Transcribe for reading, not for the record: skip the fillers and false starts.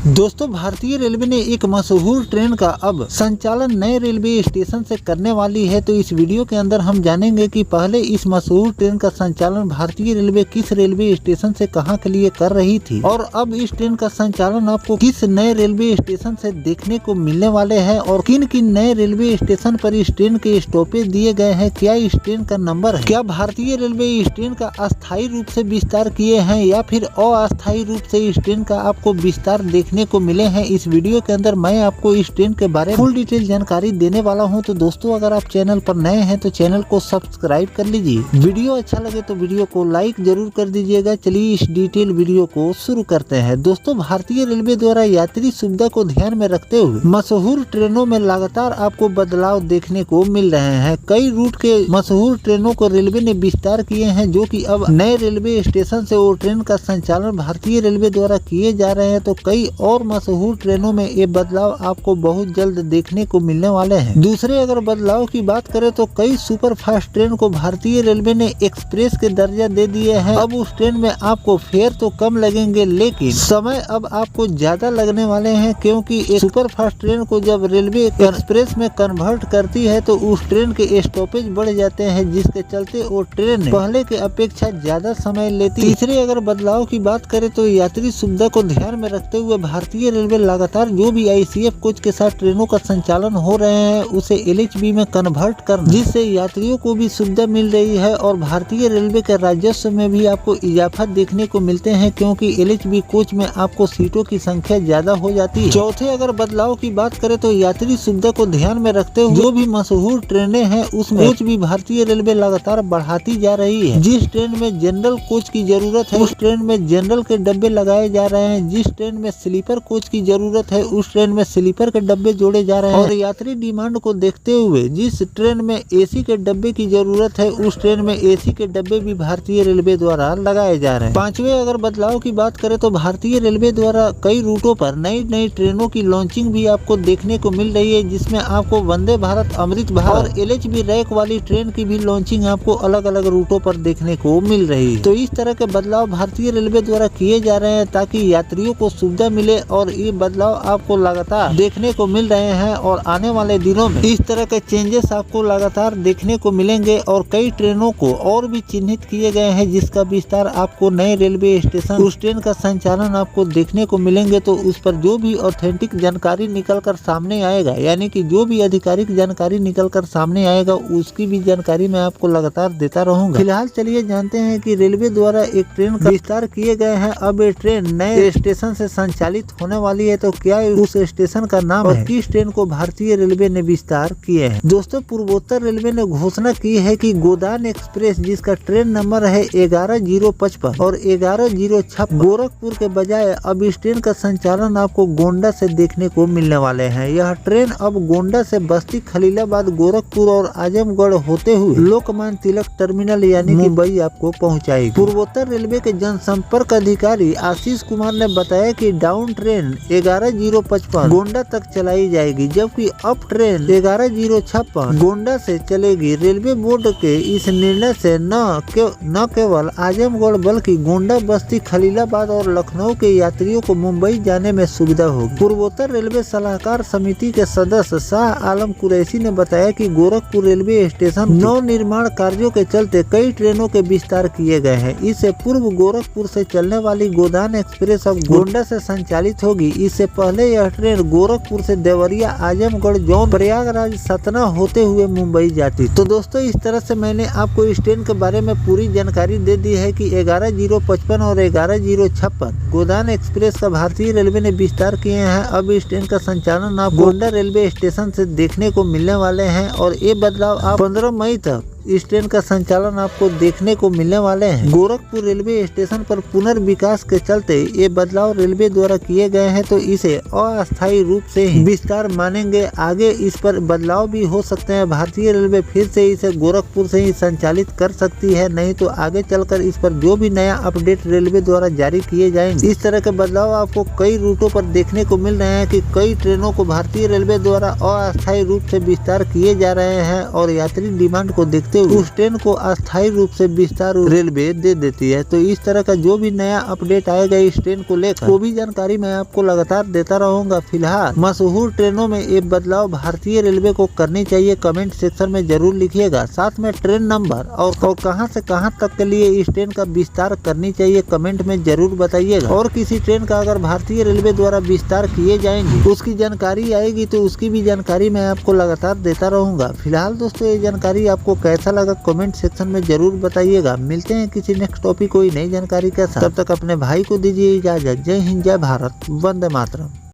दोस्तों, भारतीय रेलवे ने एक मशहूर ट्रेन का अब संचालन नए रेलवे स्टेशन से करने वाली है। तो इस वीडियो के अंदर हम जानेंगे कि पहले इस मशहूर ट्रेन का संचालन भारतीय रेलवे किस रेलवे स्टेशन से कहां के लिए कर रही थी और अब इस ट्रेन का संचालन आपको किस नए रेलवे स्टेशन से देखने को मिलने वाले हैं और किन किन नए रेलवे स्टेशन पर इस ट्रेन के स्टॉपेज दिए गए हैं, क्या इस ट्रेन का नंबर है, क्या भारतीय रेलवे इस ट्रेन का अस्थायी रूप से विस्तार किए हैं या फिर अस्थायी रूप से इस ट्रेन का आपको विस्तार देखने को मिले हैं। इस वीडियो के अंदर मैं आपको इस ट्रेन के बारे में फुल डिटेल जानकारी देने वाला हूं। तो दोस्तों, अगर आप चैनल पर नए हैं तो चैनल को सब्सक्राइब कर लीजिए। वीडियो अच्छा लगे तो वीडियो को लाइक जरूर कर दीजिएगा। चलिए इस डिटेल वीडियो को शुरू करते हैं। दोस्तों, भारतीय रेलवे द्वारा यात्री सुविधा को ध्यान में रखते हुए मशहूर ट्रेनों में लगातार आपको बदलाव देखने को मिल रहे हैं। कई रूट के मशहूर ट्रेनों को रेलवे ने विस्तार किए हैं, जो कि अब नए रेलवे स्टेशन से वो ट्रेन का संचालन भारतीय रेलवे द्वारा किए जा रहे हैं। तो कई और मशहूर ट्रेनों में ये बदलाव आपको बहुत जल्द देखने को मिलने वाले हैं। दूसरे अगर बदलाव की बात करें तो कई सुपर फास्ट ट्रेन को भारतीय रेलवे ने एक्सप्रेस के दर्जा दे दिए हैं। अब उस ट्रेन में आपको फेयर तो कम लगेंगे, लेकिन समय अब आपको ज्यादा लगने वाले हैं, क्योंकि एक सुपर फास्ट ट्रेन को जब रेलवे एक्सप्रेस में कन्वर्ट करती है तो उस ट्रेन के स्टॉपेज बढ़ जाते हैं, जिसके चलते वो ट्रेन पहले के अपेक्षा ज्यादा समय लेती है। तीसरे अगर बदलाव की बात करें तो यात्री सुविधा को ध्यान में रखते हुए भारतीय रेलवे लगातार जो भी आईसीएफ कोच के साथ ट्रेनों का संचालन हो रहे हैं उसे एलएचबी में कन्वर्ट कर, जिससे यात्रियों को भी सुविधा मिल रही है और भारतीय रेलवे के राजस्व में भी आपको इजाफा देखने को मिलते हैं, क्योंकि एलएचबी कोच में आपको सीटों की संख्या ज्यादा हो जाती है। चौथे अगर बदलाव की बात करें तो यात्री सुविधा को ध्यान में रखते हुए जो भी मशहूर ट्रेनें हैं उसमें कोच भी भारतीय रेलवे लगातार बढ़ाती जा रही है। जिस ट्रेन में जनरल कोच की जरूरत है उस ट्रेन में जनरल के डब्बे लगाए जा रहे हैं, जिस ट्रेन में स्लीपर कोच की जरूरत है उस ट्रेन में स्लीपर के डब्बे जोड़े जा रहे हैं और यात्री डिमांड को देखते हुए जिस ट्रेन में एसी के डब्बे की जरूरत है उस ट्रेन में एसी के डब्बे भी भारतीय रेलवे द्वारा लगाए जा रहे हैं। पांचवे अगर बदलाव की बात करें तो भारतीय रेलवे द्वारा कई रूटों पर नई नई ट्रेनों की लॉन्चिंग भी आपको देखने को मिल रही है, जिसमें आपको वंदे भारत, अमृत भारत और एलएचबी रैक वाली ट्रेन की भी लॉन्चिंग आपको अलग अलग रूटों पर देखने को मिल रही है। तो इस तरह के बदलाव भारतीय रेलवे द्वारा किए जा रहे हैं ताकि यात्रियों को सुविधा मिले और ये बदलाव आपको लगातार देखने को मिल रहे हैं और आने वाले दिनों में इस तरह के चेंजेस आपको लगातार देखने को मिलेंगे और कई ट्रेनों को और भी चिन्हित किए गए हैं, जिसका विस्तार आपको नए रेलवे स्टेशन उस ट्रेन का संचालन आपको देखने को मिलेंगे। तो उस पर जो भी ऑथेंटिक जानकारी निकल कर सामने आएगा, यानी कि जो भी आधिकारिक जानकारी निकल कर सामने आएगा उसकी भी जानकारी मैं आपको लगातार देता रहूंगा। फिलहाल चलिए जानते हैं कि रेलवे द्वारा एक ट्रेन का विस्तार किए गए हैं। अब ये ट्रेन नए स्टेशन से संचालित होने वाली है, तो क्या उस स्टेशन का नाम है, किस ट्रेन को भारतीय रेलवे ने विस्तार किए हैं। दोस्तों, पूर्वोत्तर रेलवे ने घोषणा की है कि गोदान एक्सप्रेस, जिसका ट्रेन नंबर है 11055 और 11056, गोरखपुर के बजाय अब इस ट्रेन का संचालन आपको गोंडा से देखने को मिलने वाले हैं। यह ट्रेन अब गोंडा से बस्ती, खलीलाबाद, गोरखपुर और आजमगढ़ होते हुए लोकमान्य तिलक टर्मिनल यानी मुंबई आपको पहुंचाएगी। पूर्वोत्तर रेलवे के जनसंपर्क अधिकारी आशीष कुमार ने बताया कि डाउन ट्रेन 11055 गोंडा तक चलाई जाएगी, जबकि अप ट्रेन 11056 गोंडा से चलेगी। रेलवे बोर्ड के इस निर्णय से न केवल आजमगढ़ बल्कि गोंडा, बस्ती, खलीलाबाद और लखनऊ के यात्रियों को मुंबई जाने में सुविधा होगी। पूर्वोत्तर रेलवे सलाहकार समिति के सदस्य शाह आलम कुरैशी ने बताया कि गोरखपुर रेलवे स्टेशन नव निर्माण कार्यों के चलते कई ट्रेनों के विस्तार किए गए हैं। इससे पूर्व गोरखपुर से चलने वाली गोदान एक्सप्रेस अब गोंडा से संचालित होगी। इससे पहले यह ट्रेन गोरखपुर से देवरिया, आजमगढ़, जौन, प्रयागराज, सतना होते हुए मुंबई जाती। तो दोस्तों, इस तरह से मैंने आपको इस ट्रेन के बारे में पूरी जानकारी दे दी है कि 11055 और 11056 गोदान एक्सप्रेस का भारतीय रेलवे ने विस्तार किए हैं। अब इस ट्रेन का संचालन आप गोंडा रेलवे स्टेशन से देखने को मिलने वाले हैं और ये बदलाव आप 15 मई तक इस ट्रेन का संचालन आपको देखने को मिलने वाले हैं। गोरखपुर रेलवे स्टेशन पर पुनर्विकास के चलते ये बदलाव रेलवे द्वारा किए गए हैं, तो इसे अस्थायी रूप से ही विस्तार मानेंगे। आगे इस पर बदलाव भी हो सकते हैं। भारतीय रेलवे फिर से इसे गोरखपुर से ही संचालित कर सकती है, नहीं तो आगे चलकर इस पर जो भी नया अपडेट रेलवे द्वारा जारी किए जाएंगे। इस तरह के बदलाव आपको कई रूटों पर देखने को मिल रहे हैं कि कई ट्रेनों को भारतीय रेलवे द्वारा अस्थायी रूप से विस्तार किए जा रहे हैं और यात्री डिमांड को देखते करते हुए उस ट्रेन को अस्थायी रूप से विस्तार रेलवे दे देती है। तो इस तरह का जो भी नया अपडेट आएगा इस ट्रेन को लेकर वो भी जानकारी मैं आपको लगातार देता रहूंगा। फिलहाल मशहूर ट्रेनों में ये बदलाव भारतीय रेलवे को करनी चाहिए, कमेंट सेक्शन में जरूर लिखिएगा। साथ में ट्रेन नंबर और कहां से कहां तक के लिए इस ट्रेन का विस्तार करनी चाहिए कमेंट में जरूर बताइएगा। और किसी ट्रेन का अगर भारतीय रेलवे द्वारा विस्तार किए जाएंगे उसकी जानकारी आएगी तो उसकी भी जानकारी मैं आपको लगातार देता रहूंगा। फिलहाल दोस्तों ये जानकारी आपको कैसा लगा कमेंट सेक्शन में जरूर बताइएगा। मिलते हैं किसी नेक्स्ट टॉपिक कोई नई जानकारी के साथ, तब तक अपने भाई को दीजिए इजाजत। जय हिंद, जय भारत, वंदे मातरम।